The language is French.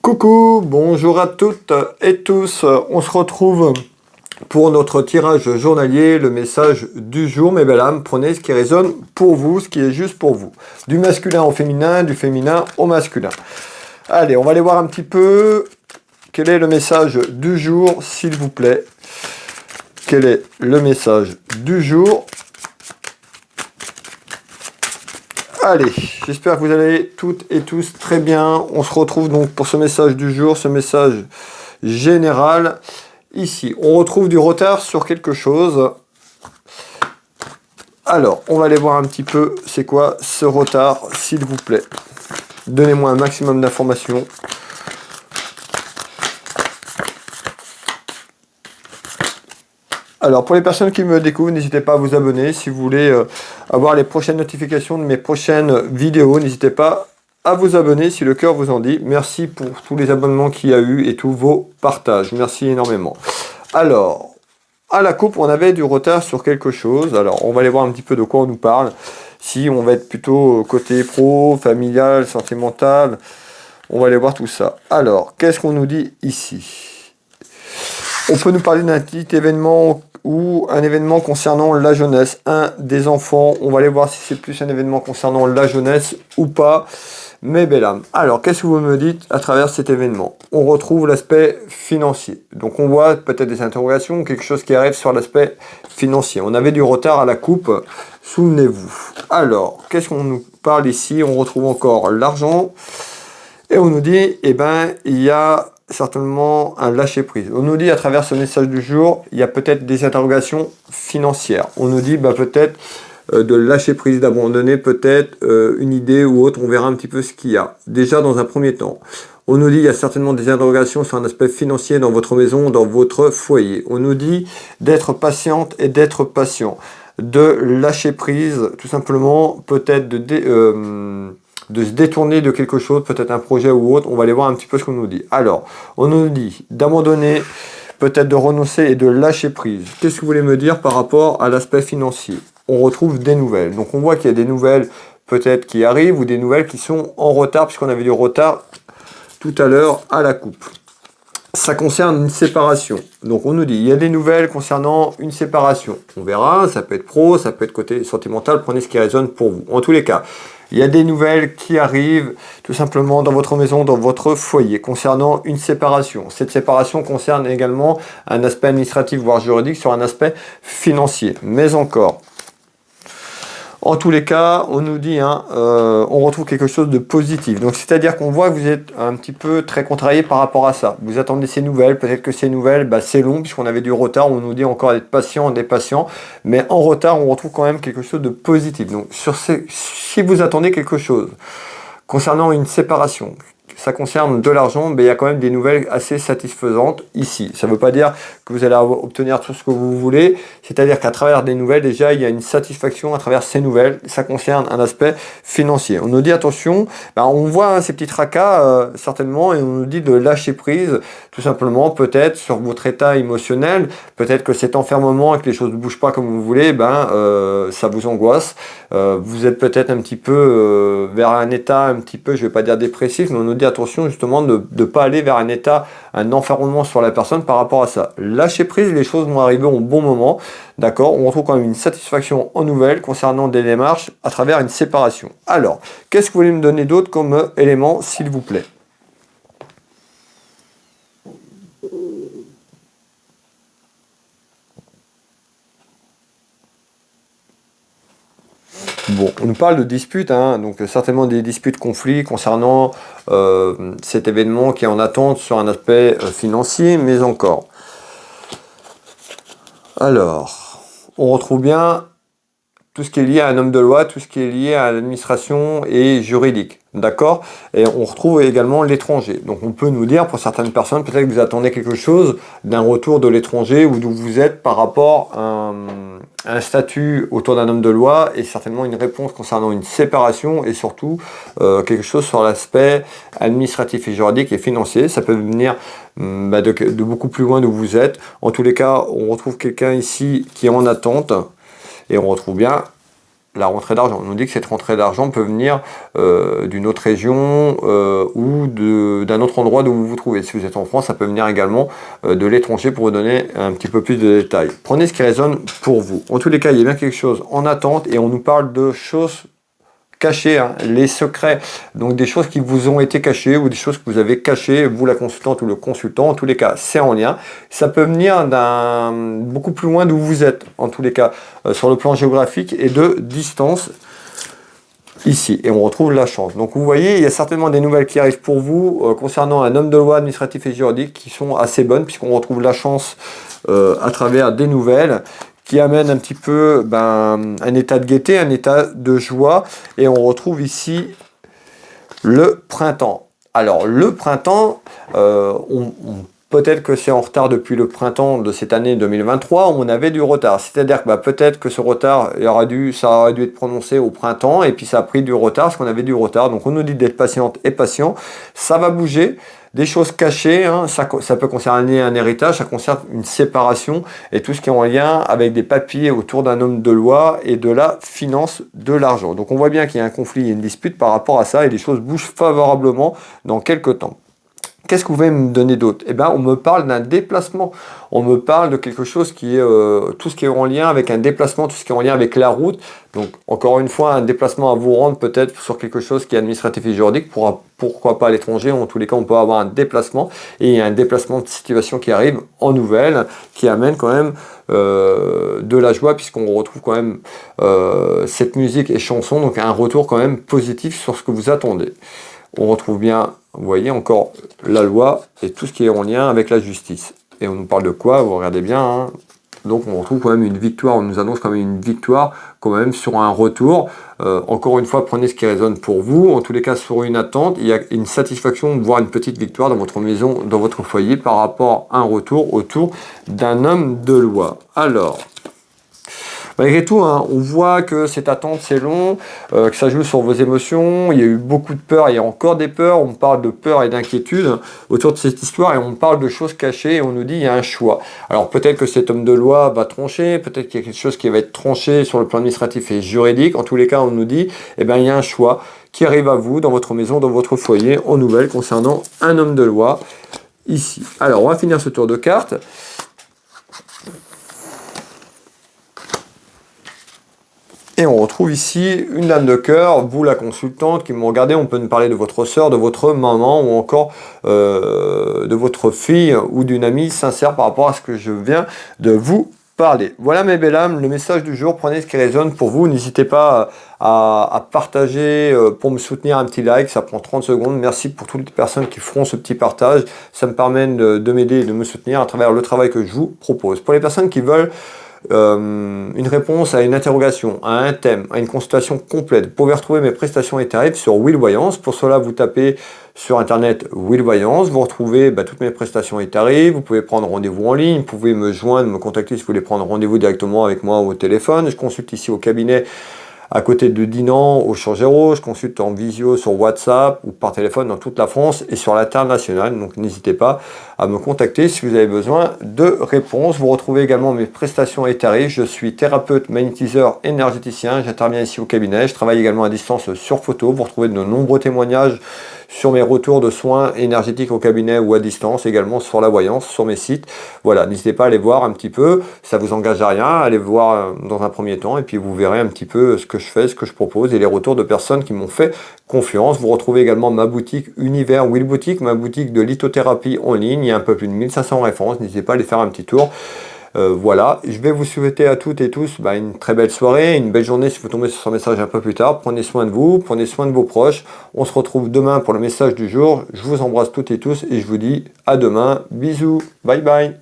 Coucou, bonjour à toutes et tous, on se retrouve pour notre tirage journalier, le message du jour. Mes belles âmes, prenez ce qui résonne pour vous, ce qui est juste pour vous. Du masculin au féminin, du féminin au masculin. Allez, on va aller voir un petit peu quel est le message du jour, s'il vous plaît. Quel est le message du jour? Allez, j'espère que vous allez toutes et tous très bien. On se retrouve donc pour ce message du jour, ce message général. Ici, on retrouve du retard sur quelque chose. Alors, on va aller voir un petit peu c'est quoi ce retard, s'il vous plaît. Donnez-moi un maximum d'informations. Alors, pour les personnes qui me découvrent, n'hésitez pas à vous abonner. Si vous voulez avoir les prochaines notifications de mes prochaines vidéos, n'hésitez pas à vous abonner si le cœur vous en dit. Merci pour tous les abonnements qu'il y a eu et tous vos partages. Merci énormément. Alors, à la coupe, on avait du retard sur quelque chose. Alors, on va aller voir un petit peu de quoi on nous parle. Si on va être plutôt côté pro, familial, sentimental, on va aller voir tout ça. Alors, qu'est-ce qu'on nous dit ici? On peut nous parler d'un petit événement ou un événement concernant la jeunesse, un des enfants. On va aller voir si c'est plus un événement concernant la jeunesse ou pas. Mes belles âmes. Alors, qu'est-ce que vous me dites à travers cet événement? On retrouve l'aspect financier. Donc, on voit peut-être des interrogations, quelque chose qui arrive sur l'aspect financier. On avait du retard à la coupe, souvenez-vous. Alors, qu'est-ce qu'on nous parle ici? On retrouve encore l'argent. Et on nous dit, eh ben, il y a certainement un lâcher-prise. On nous dit à travers ce message du jour, il y a peut-être des interrogations financières. On nous dit peut-être de lâcher prise, d'abandonner peut-être une idée ou autre. On verra un petit peu ce qu'il y a. Déjà dans un premier temps, on nous dit il y a certainement des interrogations sur un aspect financier dans votre maison, dans votre foyer. On nous dit d'être patiente et d'être patient, de lâcher prise, tout simplement, peut-être de se détourner de quelque chose, peut-être un projet ou autre. On va aller voir un petit peu ce qu'on nous dit. Alors, on nous dit d'abandonner, peut-être de renoncer et de lâcher prise. Qu'est-ce que vous voulez me dire par rapport à l'aspect financier? On retrouve des nouvelles. Donc, on voit qu'il y a des nouvelles peut-être qui arrivent ou des nouvelles qui sont en retard, puisqu'on avait du retard tout à l'heure à la coupe. Ça concerne une séparation. Donc, on nous dit, il y a des nouvelles concernant une séparation. On verra, ça peut être pro, ça peut être côté sentimental. Prenez ce qui résonne pour vous. En tous les cas, il y a des nouvelles qui arrivent tout simplement dans votre maison, dans votre foyer, concernant une séparation. Cette séparation concerne également un aspect administratif, voire juridique, sur un aspect financier. Mais encore, en tous les cas, on nous dit, on retrouve quelque chose de positif. Donc, c'est-à-dire qu'on voit que vous êtes un petit peu très contrarié par rapport à ça. Vous attendez ces nouvelles. Peut-être que ces nouvelles, c'est long, puisqu'on avait du retard. On nous dit encore d'être patient, des patients. Mais en retard, on retrouve quand même quelque chose de positif. Donc, si vous attendez quelque chose concernant une séparation, ça concerne de l'argent, mais il y a quand même des nouvelles assez satisfaisantes ici. Ça ne veut pas dire que vous allez obtenir tout ce que vous voulez, c'est-à-dire qu'à travers des nouvelles, déjà, il y a une satisfaction à travers ces nouvelles. Ça concerne un aspect financier. On nous dit attention, on voit ces petits tracas, certainement, et on nous dit de lâcher prise, tout simplement, peut-être sur votre état émotionnel, peut-être que cet enfermement et que les choses ne bougent pas comme vous voulez, ça vous angoisse. Vous êtes peut-être un petit peu vers un état un petit peu, je ne vais pas dire dépressif, mais on nous dit attention justement de ne pas aller vers un état, un enfermement sur la personne par rapport à ça. Lâcher prise, les choses vont arriver au bon moment, d'accord? On retrouve quand même une satisfaction en nouvelles concernant des démarches à travers une séparation. Alors, qu'est-ce que vous voulez me donner d'autre comme élément, s'il vous plaît? Bon, on nous parle de disputes, donc certainement des disputes, conflits concernant cet événement qui est en attente sur un aspect financier, mais encore. Alors, on retrouve bien tout ce qui est lié à un homme de loi, tout ce qui est lié à l'administration et juridique, d'accord? Et on retrouve également l'étranger. Donc on peut nous dire, pour certaines personnes, peut-être que vous attendez quelque chose d'un retour de l'étranger ou d'où vous êtes par rapport à un statut autour d'un homme de loi et certainement une réponse concernant une séparation et surtout quelque chose sur l'aspect administratif et juridique et financier. Ça peut venir de beaucoup plus loin d'où vous êtes. En tous les cas, on retrouve quelqu'un ici qui est en attente. Et on retrouve bien la rentrée d'argent. On nous dit que cette rentrée d'argent peut venir d'une autre région ou d'un autre endroit d'où vous vous trouvez. Si vous êtes en France, ça peut venir également de l'étranger pour vous donner un petit peu plus de détails. Prenez ce qui résonne pour vous. En tous les cas, il y a bien quelque chose en attente et on nous parle de choses cachées, hein, les secrets, donc des choses qui vous ont été cachées ou des choses que vous avez cachées, vous la consultante ou le consultant, en tous les cas c'est en lien, ça peut venir d'un beaucoup plus loin d'où vous êtes, en tous les cas sur le plan géographique et de distance ici, et on retrouve la chance. Donc vous voyez, il y a certainement des nouvelles qui arrivent pour vous concernant un homme de loi administratif et juridique qui sont assez bonnes, puisqu'on retrouve la chance à travers des nouvelles qui amène un petit peu un état de gaieté, un état de joie. Et on retrouve ici le printemps. Alors le printemps, peut-être que c'est en retard depuis le printemps de cette année 2023, on avait du retard. C'est-à-dire que peut-être que ce retard, ça aurait dû être prononcé au printemps, et puis ça a pris du retard, parce qu'on avait du retard. Donc on nous dit d'être patiente et patient. Ça va bouger. Des choses cachées, hein, ça peut concerner un héritage, ça concerne une séparation et tout ce qui est en lien avec des papiers autour d'un homme de loi et de la finance de l'argent. Donc on voit bien qu'il y a un conflit et une dispute par rapport à ça et les choses bougent favorablement dans quelques temps. Qu'est-ce que vous pouvez me donner d'autre? Eh bien, on me parle d'un déplacement. On me parle de quelque chose qui est tout ce qui est en lien avec un déplacement, tout ce qui est en lien avec la route. Donc, encore une fois, un déplacement à vous rendre peut-être sur quelque chose qui est administratif et juridique. Pourquoi pas à l'étranger? En tous les cas, on peut avoir un déplacement. Et il y a un déplacement de situation qui arrive en nouvelle, qui amène quand même de la joie, puisqu'on retrouve quand même cette musique et chanson. Donc, un retour quand même positif sur ce que vous attendez. On retrouve bien, vous voyez, encore la loi et tout ce qui est en lien avec la justice. Et on nous parle de quoi? Vous regardez bien, hein. Donc on retrouve quand même une victoire, on nous annonce quand même une victoire, quand même sur un retour. Encore une fois, prenez ce qui résonne pour vous. En tous les cas, sur une attente, il y a une satisfaction, voire une petite victoire dans votre maison, dans votre foyer, par rapport à un retour autour d'un homme de loi. Alors... malgré tout, hein, on voit que cette attente c'est long, que ça joue sur vos émotions, il y a eu beaucoup de peur, il y a encore des peurs, on parle de peur et d'inquiétude autour de cette histoire et on parle de choses cachées et on nous dit il y a un choix. Alors peut-être que cet homme de loi va trancher, peut-être qu'il y a quelque chose qui va être tranché sur le plan administratif et juridique, en tous les cas on nous dit il y a un choix qui arrive à vous dans votre maison, dans votre foyer, en nouvelles concernant un homme de loi ici. Alors on va finir ce tour de cartes. Et on retrouve ici une dame de cœur, vous la consultante qui me regardez, on peut nous parler de votre soeur, de votre maman ou encore de votre fille ou d'une amie sincère par rapport à ce que je viens de vous parler. Voilà mes belles âmes, le message du jour, prenez ce qui résonne pour vous, n'hésitez pas à partager pour me soutenir, un petit like, ça prend 30 secondes, merci pour toutes les personnes qui feront ce petit partage, ça me permet de m'aider et de me soutenir à travers le travail que je vous propose. Pour les personnes qui veulent une réponse à une interrogation, à un thème, à une consultation complète. Vous pouvez retrouver mes prestations et tarifs sur Will Voyance. Pour cela, vous tapez sur internet Will Voyance, vous retrouvez toutes mes prestations et tarifs. Vous pouvez prendre rendez-vous en ligne, vous pouvez me joindre, me contacter si vous voulez prendre rendez-vous directement avec moi ou au téléphone. Je consulte ici au cabinet à côté de Dinan, au Changero. Je consulte en visio sur WhatsApp ou par téléphone dans toute la France et sur l'international. Donc n'hésitez pas à me contacter si vous avez besoin de réponses. Vous retrouvez également mes prestations et tarifs. Je suis thérapeute, magnétiseur, énergéticien. J'interviens ici au cabinet. Je travaille également à distance sur photo. Vous retrouvez de nombreux témoignages sur mes retours de soins énergétiques au cabinet ou à distance, également sur la voyance, sur mes sites. Voilà, n'hésitez pas à aller voir un petit peu, ça vous engage à rien, allez voir dans un premier temps et puis vous verrez un petit peu ce que je fais, ce que je propose et les retours de personnes qui m'ont fait confiance. Vous retrouvez également ma boutique Univers Will Boutique, ma boutique de lithothérapie en ligne, il y a un peu plus de 1500 références, n'hésitez pas à aller faire un petit tour. Voilà, je vais vous souhaiter à toutes et tous une très belle soirée, une belle journée si vous tombez sur ce message un peu plus tard. Prenez soin de vous, prenez soin de vos proches. On se retrouve demain pour le message du jour. Je vous embrasse toutes et tous et je vous dis à demain. Bisous, bye bye.